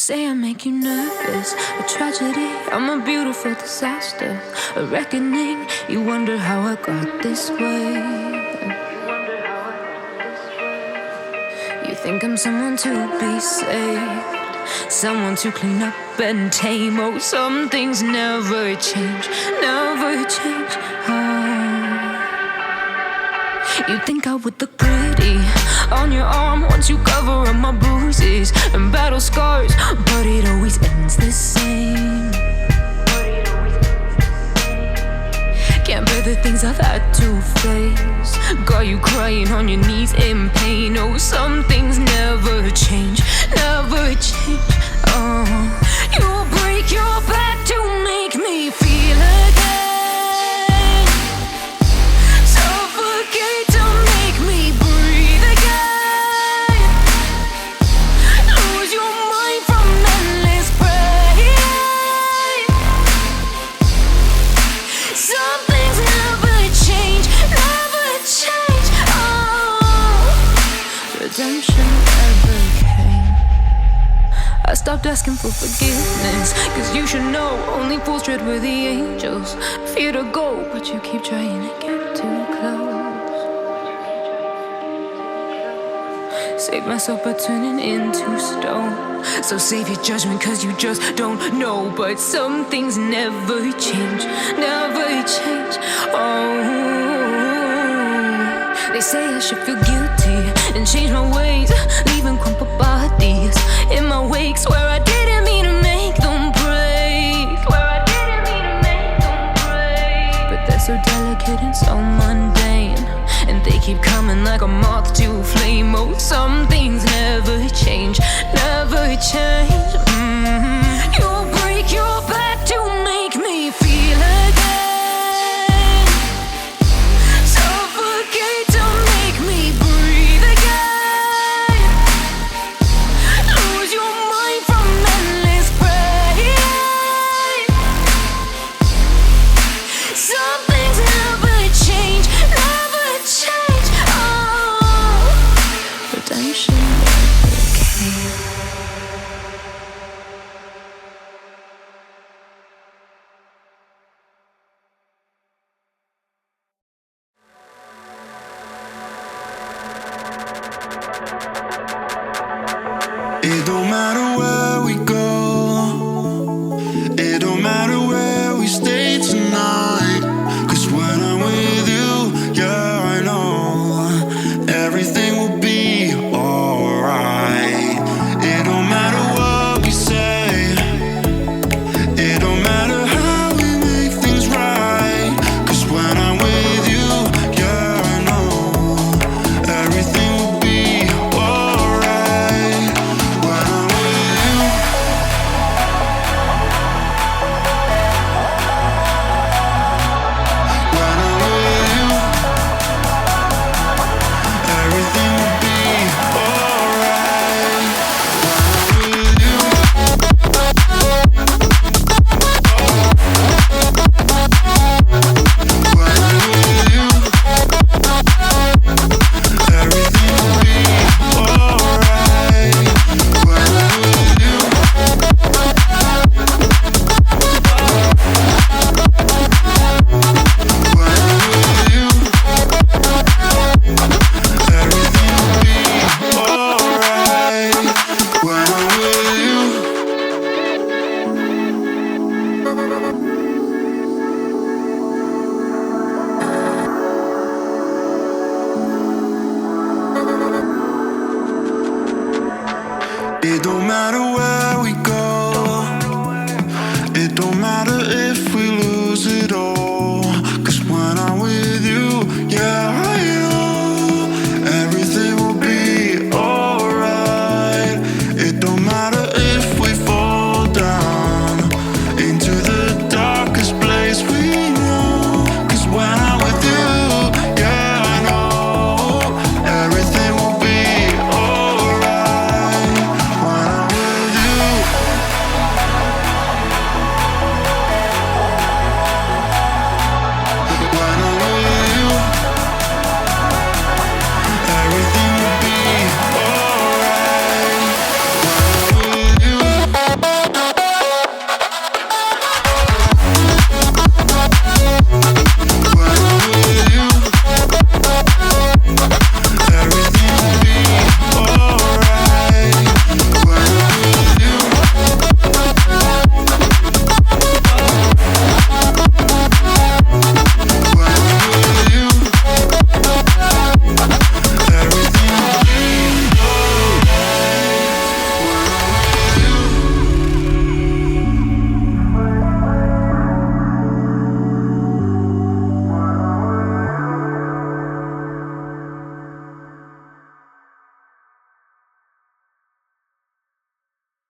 say I make you nervous, a tragedy, I'm a beautiful disaster, a reckoning, you wonder how I got this way. You think I'm someone to be saved, someone to clean up and tame. Oh, some things never change, never change. You think I would look pretty on your arm once you cover up my bruises and battle scars, but it always ends the same. Can't bear the things I've had to face, got you crying on your knees in pain. Oh, some things never change, never change. You'll break your back to make me feel again, suffocate to make me breathe again, lose your mind from endless pain. Some things never change, never change. Redemption never came. I stopped asking for forgiveness, cause you should know only fools tread where the angels fear to go, but you keep trying to get too close. Save myself by turning into stone, so save your judgment cause you just don't know. But some things never change, never change. They say I should feel guilty and change my ways, leaving crumpled bodies in my wake. Swear I didn't mean to make them break, swear I didn't mean to make them break. But they're so delicate and so mundane, and they keep coming like a moth to flame. Oh, some things never change, never change. You'll break your back to make me feel again, suffocate to make me breathe again, lose your mind from endless pain. Some things never change, never change. Redemption never came. It don't matter where we go, it don't matter where we stay tonight, cause when I'm with you, yeah, I know everything will be alright. It don't matter what we say, it don't matter how we make things right, cause when I'm with you, yeah, I know everything will be alright. When I'm with you, when I'm with you, everything will be alright. When I'm with you, when I'm with you, everything will be alright. When I'm with you, when I'm with you, everything will be alright. When I'm with you. It don't matter where